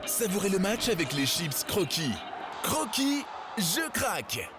Savourez le match avec les chips Croquis. Croquis, je craque!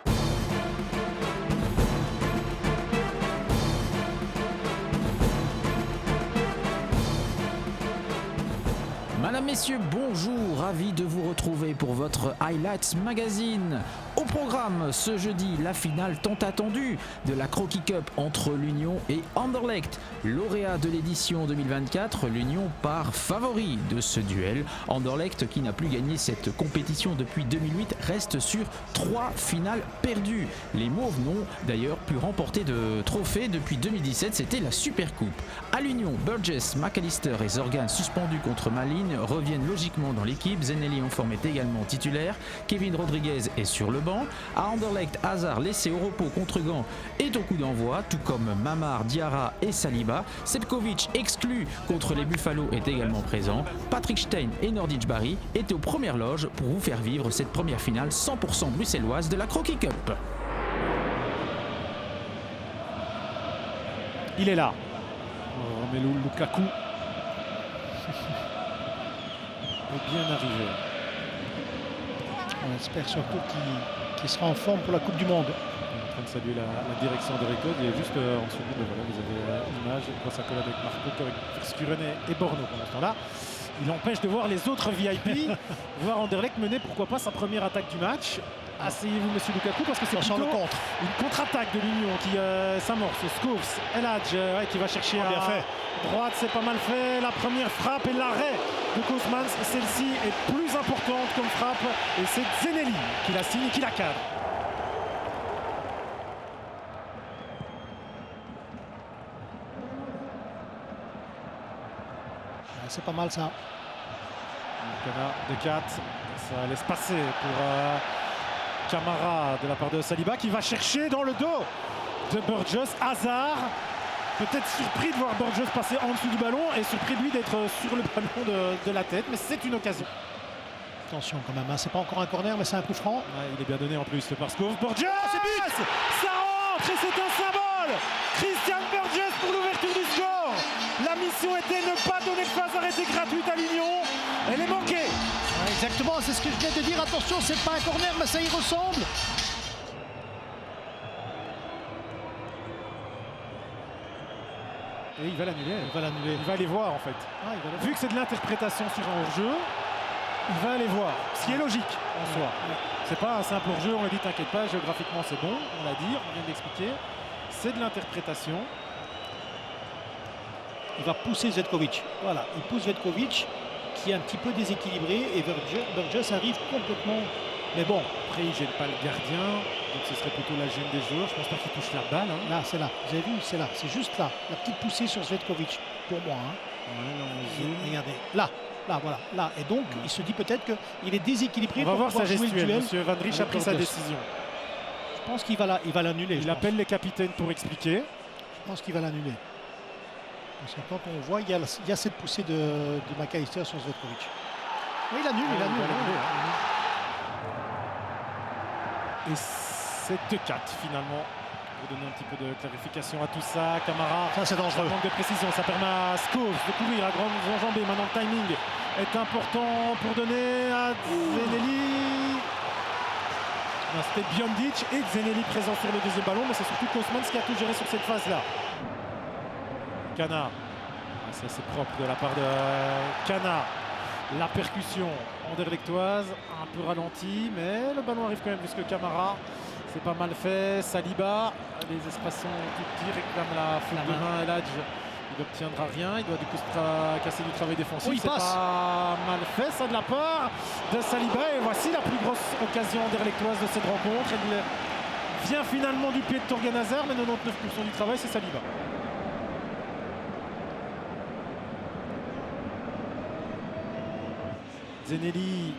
Madame, messieurs, bonjour, ravi de vous retrouver pour votre Highlights Magazine. Au programme, ce jeudi, la finale tant attendue de la Croquis Cup entre l'Union et Anderlecht. Lauréat de l'édition 2024, l'Union part favori de ce duel. Anderlecht, qui n'a plus gagné cette compétition depuis 2008, reste sur 3 finales perdues. Les Mauves n'ont d'ailleurs plus remporté de trophée depuis 2017, c'était la Super Coupe. À l'Union, Burgess, McAllister et Zorgan suspendus contre Malines reviennent logiquement dans l'équipe. Zenelli en forme est également titulaire. Kevin Rodriguez est sur le banc. À Anderlecht, Hazard laissé au repos contre Gand est au coup d'envoi, tout comme Mamar, Diarra et Saliba. Setkovic, exclu contre les Buffalo, est également présent. Patrick Stein et Nordic Barry étaient aux premières loges pour vous faire vivre cette première finale 100% bruxelloise de la Croquis Cup. Il est là. Romelu Lukaku est bien arrivé. On espère surtout qu'il sera en forme pour la Coupe du Monde. On est en train de saluer la direction de Record. Il est juste en dessous de lui. Voilà, vous avez l'image. Grosse accolade avec Marco, avec Verschuren et Borno pendant ce temps-là. Il empêche de voir les autres VIP. Voir Anderlecht mener, pourquoi pas, sa première attaque du match. Asseyez-vous, monsieur Lukaku, parce que c'est plutôt une contre-attaque de l'Union qui s'amorce. Schoofs, El Hadj qui va chercher à droite, c'est pas mal fait. La première frappe et l'arrêt de Koosmans. Celle-ci est plus importante comme frappe et c'est Zenelli qui la signe et qui la cadre. C'est pas mal ça. Cana de 4, ça laisse passer pour Camara de la part de Saliba qui va chercher dans le dos de Burgess. Hazard, peut-être surpris de voir Burgess passer en dessous du ballon et surpris lui d'être sur le ballon de la tête, mais c'est une occasion. Attention quand même, hein. C'est pas encore un corner mais c'est un coup franc. Ouais, il est bien donné en plus par Skov. Burgess, c'est but, ça rentre et c'est un symbole. Christian Burgess pour l'ouverture du score. La mission était ne pas donner de phase arrêtée gratuite à l'Union. Elle est manquée. Ouais, exactement, c'est ce que je viens de dire. Attention, c'est pas un corner mais ça y ressemble. Et il va l'annuler. Il va aller voir en fait. Vu Vu que c'est de l'interprétation sur un hors-jeu, il va aller voir. Ce qui est logique en soi. C'est pas un simple hors-jeu, on a dit t'inquiète pas, géographiquement c'est bon, on l'a dit, on vient d'expliquer. C'est de l'interprétation. il va pousser Zvetkovic. Voilà, il pousse Zvetkovic qui est un petit peu déséquilibré et Burgess arrive complètement. Mais bon, après il gêne pas le gardien, donc ce serait plutôt la gêne des joueurs. Je pense pas qu'il touche la balle. Hein. Là, c'est là. Vous avez vu, c'est là. C'est juste là. La petite poussée sur Zvetkovic pour moi. Hein. Ouais, là, on zoome. Regardez, là, voilà, là. Et donc, il se dit peut-être qu'il est déséquilibré. On va voir sa gestuelle. Duel. Monsieur Van Rich a pris sa décision. Je pense qu'il va l'annuler. Il appelle les capitaines pour expliquer. Je pense qu'il va l'annuler. Parce que quand on voit, il y a cette poussée de McAllister sur Zvetkovic. Oui, il annule, il annule. Et c'est 2-4 finalement. Pour donner un petit peu de clarification à tout ça. Camara, ça c'est dangereux. Manque de précision, ça permet à Scholes de courir à grande enjambée. Maintenant le timing est important pour donner à Zenelli. C'était Biondic et Zenelli présent sur le deuxième ballon, mais c'est surtout Koosmans qui a tout géré sur cette phase-là. Cana, ça c'est propre de la part de Cana. La percussion anderlechtoise, un peu ralentie, mais le ballon arrive quand même jusque Camara. C'est pas mal fait. Saliba, les espaces sont tout petits, réclame la faute de main. El Hadj, il n'obtiendra rien. Il doit du coup casser du travail défensif. Oui, c'est pas mal fait ça de la part de Saliba. Et voici la plus grosse occasion anderlechtoise de cette rencontre. Elle vient finalement du pied de Thorgan Hazard, mais 99% du travail c'est Saliba. Zenelli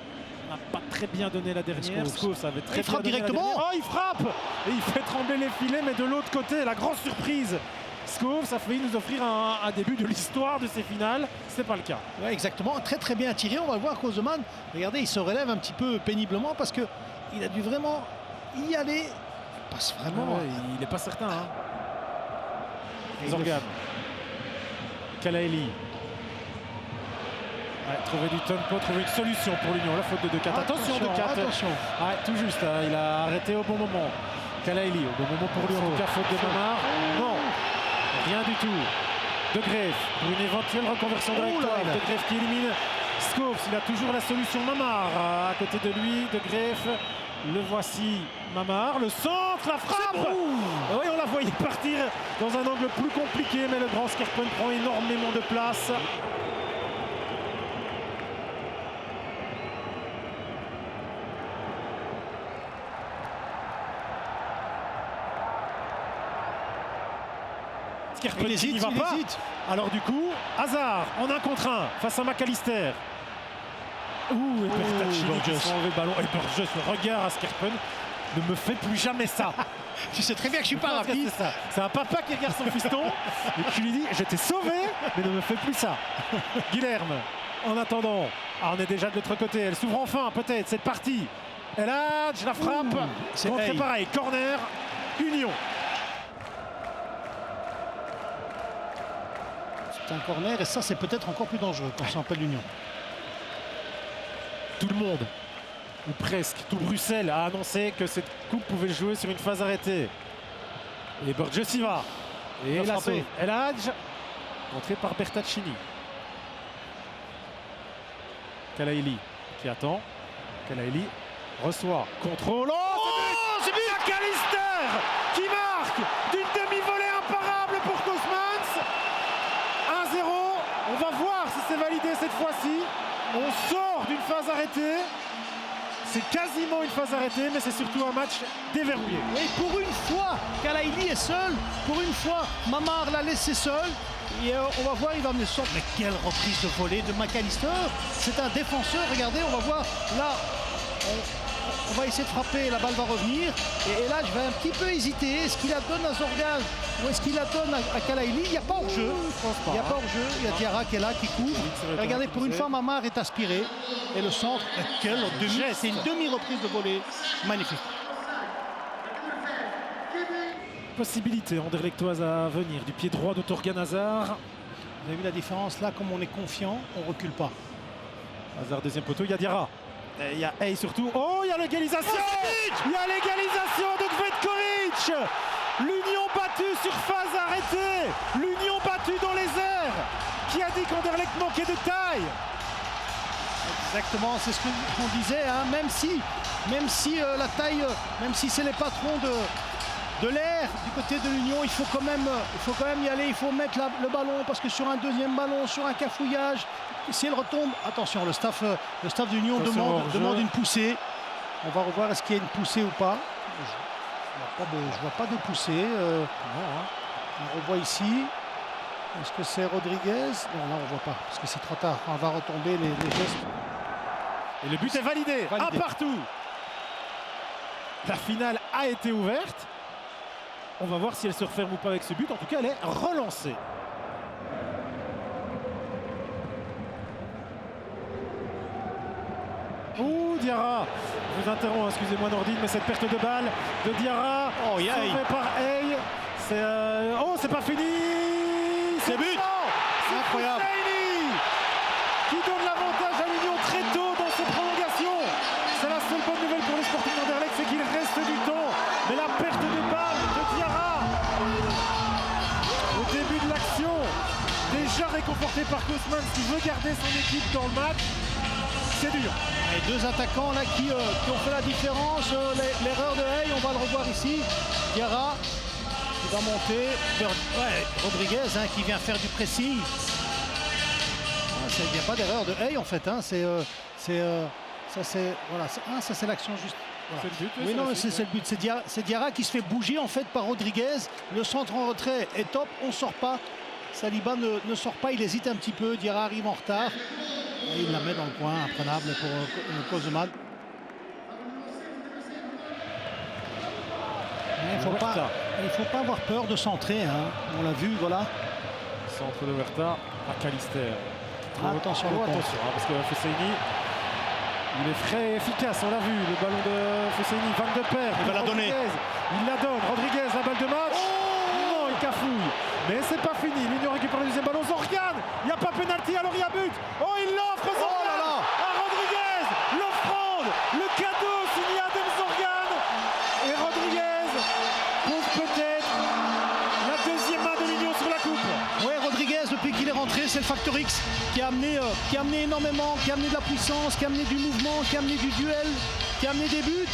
n'a pas très bien donné la dernière. Scholes avait très il frappe directement. Oh, il frappe et il fait trembler les filets, mais de l'autre côté, la grande surprise. Scholes a failli nous offrir un début de l'histoire de ces finales. C'est pas le cas. Ouais, exactement. Très bien tiré. On va le voir. Koosmans. Regardez, il se relève un petit peu péniblement parce que il a dû vraiment y aller. Il passe vraiment. Ouais, il n'est pas certain. Hein. Zorgan. Kalaeli. Ouais, trouver du tempo, trouver une solution pour l'Union. La faute de De Cat. Attention De Cat. Attention. Ouais, tout juste, hein, il a arrêté au bon moment. Kalaili, au bon moment pour lui. En tout cas, faute de Mamar. Non, rien du tout. De Greef pour une éventuelle reconversion directoire. De Greef qui élimine Schoofs. Il a toujours la solution Mamar à côté de lui. De Greef, le voici Mamar. Le centre, la frappe. Oui, on la voyait partir dans un angle plus compliqué, mais le grand Skerpen prend énormément de place. Skerpen qui n'y va pas. Alors du coup, Hazard en 1 contre 1 face à McAllister. Ouh, et Bertacchini qui s'en enlevé le ballon. Et Burgess, le regard à Skerpen, ne me fait plus jamais ça. Tu sais très bien que je suis pas rapide. C'est un papa qui regarde son fiston et qui lui dit je t'ai sauvé, mais ne me fais plus ça. Guilherme, en attendant, on est déjà de l'autre côté. Elle s'ouvre enfin, peut-être, cette partie. El Hadj, la frappe. C'est pareil, corner, Union. C'est un corner et ça, c'est peut-être encore plus dangereux quand ça s'appelle l'Union. Tout le monde, ou presque, tout Bruxelles a annoncé que cette coupe pouvait jouer sur une phase arrêtée. Et Burgess y va. Et la sauve. El Hadj, contré par Bertacchini. Kalaili qui attend. Kalaili reçoit. Contrôle. Oh, c'est but McAllister qui marque d'une demi-volée imparable pour Koosmans. 1-0. On va voir si c'est validé cette fois-ci. On sort d'une phase arrêtée. C'est quasiment une phase arrêtée, mais c'est surtout un match déverrouillé. Et pour une fois, Kalaili est seul. Pour une fois, Mamar l'a laissé seul. Et on va voir, il va venir sortir. Mais quelle reprise de volée de McAllister. C'est un défenseur. Regardez, on va voir. Là, on va essayer de frapper. La balle va revenir. Et là, je vais un petit peu hésiter. Est-ce qu'il la donne à Zorgan ou est-ce qu'il la donne à Kalaili? Il n'y a pas hors-jeu. Il n'y a pas hors-jeu. Il y a Diarra qui est là, qui couvre. Regardez, pour une fois, Mamar est aspiré. Et le centre, quelle demi, c'est une demi-reprise de volée. Magnifique. Possibilité anderlechtoise à venir du pied droit de Thorgan Hazard. Vous avez vu la différence là, comme on est confiant, on ne recule pas. Hazard deuxième poteau, il y a Diarra. Et il y a Hey surtout. Oh, il y a l'égalisation. Il y a l'égalisation de Cvetkovic. L'Union battue sur phase arrêtée. L'Union battue dans les airs. Qui a dit qu'Anderlecht manquait de taille? Exactement, c'est ce qu'on disait, hein. Même si la taille, même si c'est les patrons de l'air du côté de l'Union, il faut quand même y aller, il faut mettre le ballon parce que sur un deuxième ballon, sur un cafouillage, si elle retombe, attention, le staff d'Union demande une poussée. On va revoir est-ce qu'il y a une poussée ou pas. Je vois pas de poussée. On revoit ici. Est-ce que c'est Rodriguez? Non, là on voit pas parce que c'est trop tard. On va retomber les gestes. Et le but est validé. Un partout. La finale a été ouverte. On va voir si elle se referme ou pas avec ce but. En tout cas, elle est relancée. Ouh, Diarra. Je vous interromps, excusez-moi Nordine, mais cette perte de balle de Diarra. Oh, sauvée par Hey. C'est pas fini. C'est but. C'est incroyable. Qui donne l'avantage à l'Union très tôt dans ses prolongations. C'est la seule bonne nouvelle pour les Sporting d'Anderlecht, c'est qu'il reste du temps. Mais la perte de balle de Diarra au début de l'action, déjà réconforté par Koosmans qui veut garder son équipe dans le match. C'est dur. Et deux attaquants là qui ont fait la différence. L'erreur de Hey, on va le revoir ici. Diarra qui va monter. Rodriguez qui vient faire du pressing. Il n'y a pas d'erreur de Hey en fait. Hein. Ça c'est l'action juste. Voilà. C'est le but. Oui, non, c'est le but. C'est Diarra qui se fait bouger en fait par Rodriguez. Le centre en retrait est top. On ne sort pas. Saliba ne sort pas. Il hésite un petit peu. Diarra arrive en retard. Et il la met dans le coin, imprenable pour Koosmans. Il ne faut pas avoir peur de centrer. Hein. On l'a vu, voilà. Centre de Huerta, McAllister. Attention, parce que Fesseini, il est frais et efficace, on l'a vu. Le ballon de Fesseini, Van de Perre. Il va la donner. Il la donne. Rodriguez, la balle de match. Non, il cafouille. Mais c'est pas fini. L'Union récupère le deuxième ballon. Zorgan, il n'y a pas pénalty, alors il y a but. Oh, il l'offre. Victorix qui a amené énormément, qui a amené de la puissance, qui a amené du mouvement, qui a amené du duel, qui a amené des buts,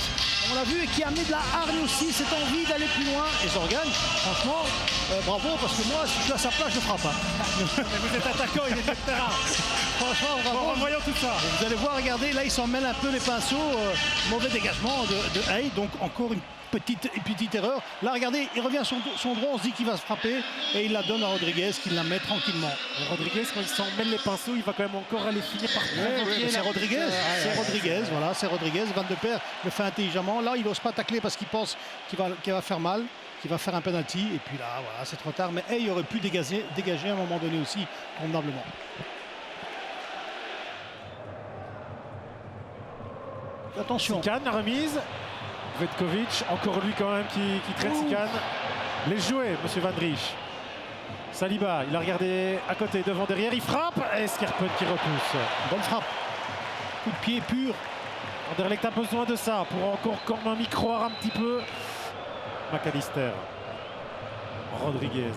on l'a vu, et qui a amené de la hargne aussi, cette envie d'aller plus loin. Et Zorgan, franchement, bravo, parce que moi, si je suis à sa place, je frappe. Mais vous êtes attaquant, il est de terrain. Franchement, bravo. En voyant tout ça. Vous allez voir, regardez, là, il s'en mêle un peu les pinceaux. Mauvais dégagement de Hay, donc encore une petite erreur. Là, regardez, il revient son droit, on se dit qu'il va se frapper et il la donne à Rodriguez qui la met tranquillement. Et Rodriguez, quand il s'en mêle les pinceaux, il va quand même encore aller finir par provoquer. C'est Rodriguez, voilà, c'est Rodriguez. Van de Perre le fait intelligemment. Là, il n'ose pas tacler parce qu'il pense qu'il va faire mal, qu'il va faire un penalty. Et puis là, voilà, c'est trop tard. Mais Hay aurait pu dégager à un moment donné aussi, convenablement. Attention. Sikan, la remise. Vetkovic, encore lui quand même qui traite Sikan. Les jouets, monsieur Van Driesch. Saliba, il a regardé à côté, devant, derrière, il frappe. Et Skerpen qui repousse. Bonne frappe. Coup de pied pur. Anderlecht a besoin de ça pour encore quand même y croire un petit peu. McAllister. Rodriguez.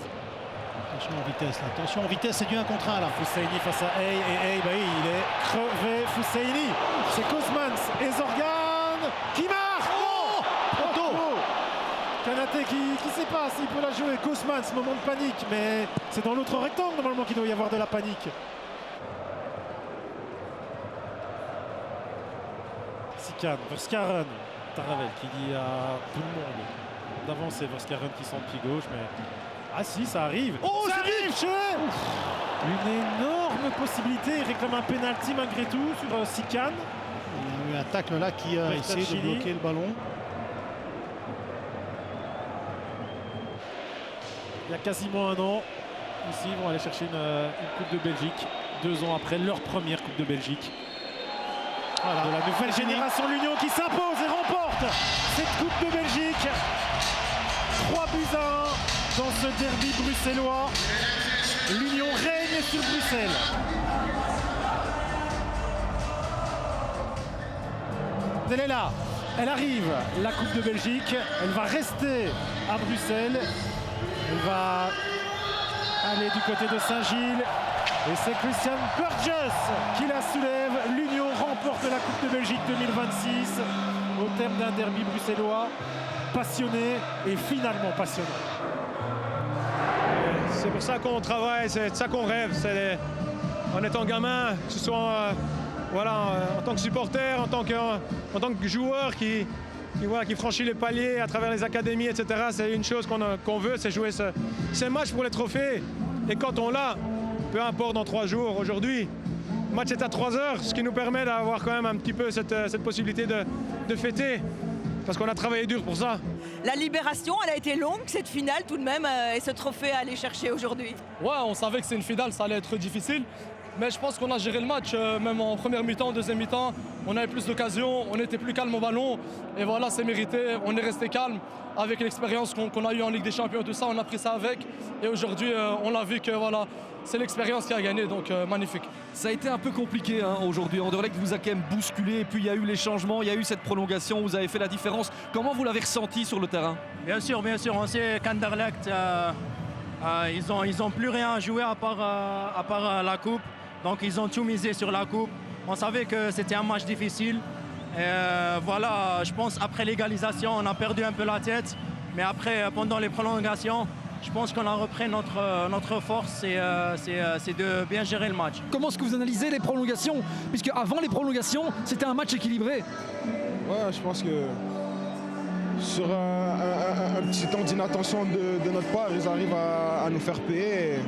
Attention en vitesse, là. Attention en vitesse, c'est du 1 contre 1 là. Fousseini face à Hay, et Hay, il est crevé. Fousseini, c'est Kosmans et Zorgan qui marque. Oh, Kanaté qui ne sait pas s'il peut la jouer. Kosmans, moment de panique, mais c'est dans l'autre rectangle normalement qu'il doit y avoir de la panique. Sikan, Verskaren, Taravel qui dit à tout le monde d'avancer. Verskaren qui sent le pied gauche, mais ah si, ça arrive. Oh, ça arrive chez une énorme possibilité. Il réclame un penalty malgré tout sur Sikan. Il y a eu un tacle là qui a essayé de bloquer le ballon. Il y a quasiment un an, ici, ils vont aller chercher une Coupe de Belgique. 2 ans après leur première Coupe de Belgique. Voilà, de la nouvelle génération, l'Union qui s'impose et remporte cette Coupe de Belgique. 3 buts à 1 dans ce derby bruxellois. L'Union règne sur Bruxelles. Elle est là, elle arrive, la Coupe de Belgique. Elle va rester à Bruxelles. Elle va aller du côté de Saint-Gilles. Et c'est Christian Burgess qui la soulève. L'Union remporte la Coupe de Belgique 2026 au terme d'un derby bruxellois passionné et finalement passionnant. C'est pour ça qu'on travaille, c'est de ça qu'on rêve. En étant gamin, que ce soit en tant que supporter, en tant que joueur qui franchit les paliers à travers les académies, etc. C'est une chose qu'on veut, c'est jouer ces matchs pour les trophées. Et quand on l'a, peu importe dans 3 jours, aujourd'hui, le match est à 3 heures, ce qui nous permet d'avoir quand même un petit peu cette possibilité de fêter. Parce qu'on a travaillé dur pour ça. La libération, elle a été longue, cette finale tout de même, et ce trophée à aller chercher aujourd'hui. Ouais, on savait que c'est une finale, ça allait être difficile. Mais je pense qu'on a géré le match, même en première mi-temps, en deuxième mi-temps. On avait plus d'occasions, on était plus calme au ballon. Et voilà, c'est mérité, on est resté calme. Avec l'expérience qu'on a eue en Ligue des Champions, tout ça, on a pris ça avec. Et aujourd'hui, on a vu que voilà, c'est l'expérience qui a gagné, donc magnifique. Ça a été un peu compliqué hein, aujourd'hui. Anderlecht vous a quand même bousculé, et puis il y a eu les changements, il y a eu cette prolongation, vous avez fait la différence. Comment vous l'avez ressenti sur le terrain? Bien sûr, on sait qu'Anderlecht, ils ont plus rien à jouer à part la coupe. Donc ils ont tout misé sur la coupe. On savait que c'était un match difficile. Voilà, je pense après l'égalisation, on a perdu un peu la tête. Mais après, pendant les prolongations, je pense qu'on a repris notre force. C'est de bien gérer le match. Comment est-ce que vous analysez les prolongations? Puisque avant les prolongations, c'était un match équilibré. Ouais, je pense que sur un petit temps d'inattention de notre part, ils arrivent à nous faire payer.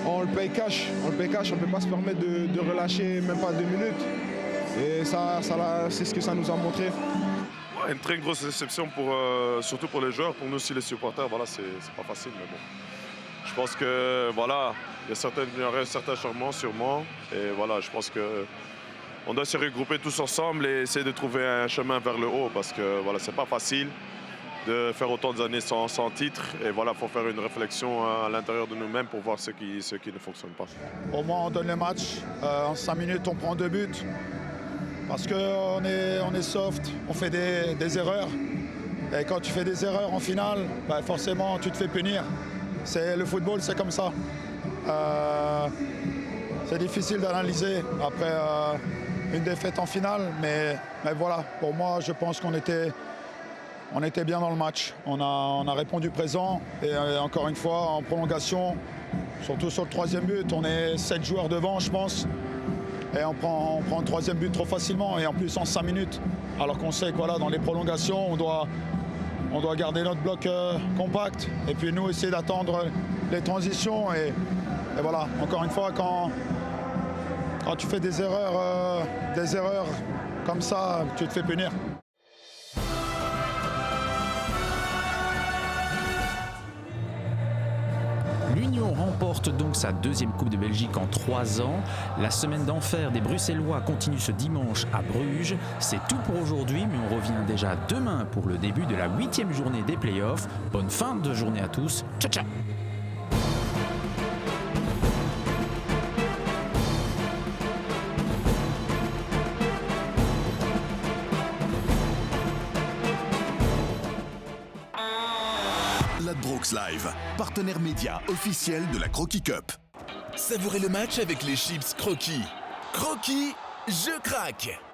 On le paye cash, on ne peut pas se permettre de relâcher même pas 2 minutes. Et ça c'est ce que ça nous a montré. Ouais, une très grosse déception, surtout pour les joueurs, pour nous aussi les supporters. Voilà, c'est pas facile, mais bon. Je pense que voilà, il y aurait certains changements sûrement. Et voilà, je pense qu'on doit se regrouper tous ensemble et essayer de trouver un chemin vers le haut parce que voilà, c'est pas facile de faire autant d'années sans titre. Et voilà, il faut faire une réflexion à l'intérieur de nous-mêmes pour voir ce qui ne fonctionne pas. Au moins, on donne le match. En 5 minutes, on prend 2 buts. Parce qu'on est soft, on fait des erreurs. Et quand tu fais des erreurs en finale, bah forcément, tu te fais punir. Le football, c'est comme ça. c'est difficile d'analyser après une défaite en finale. Mais voilà, pour moi, je pense qu'on était bien dans le match. On a répondu présent. Et encore une fois, en prolongation, surtout sur le troisième but, on est 7 joueurs devant, je pense. Et on prend le troisième but trop facilement. Et en plus, en 5 minutes. Alors qu'on sait que voilà, dans les prolongations, on doit garder notre bloc compact. Et puis nous, essayer d'attendre les transitions. Et voilà, encore une fois, quand tu fais des erreurs comme ça, tu te fais punir. L'Union remporte donc sa deuxième Coupe de Belgique en 3 ans. La semaine d'enfer des Bruxellois continue ce dimanche à Bruges. C'est tout pour aujourd'hui, mais on revient déjà demain pour le début de la 8e journée des playoffs. Bonne fin de journée à tous. Ciao, ciao! Ladbrokes Live, partenaire média officiel de la Croquis Cup. Savourez le match avec les chips Croquis. Croquis, je craque!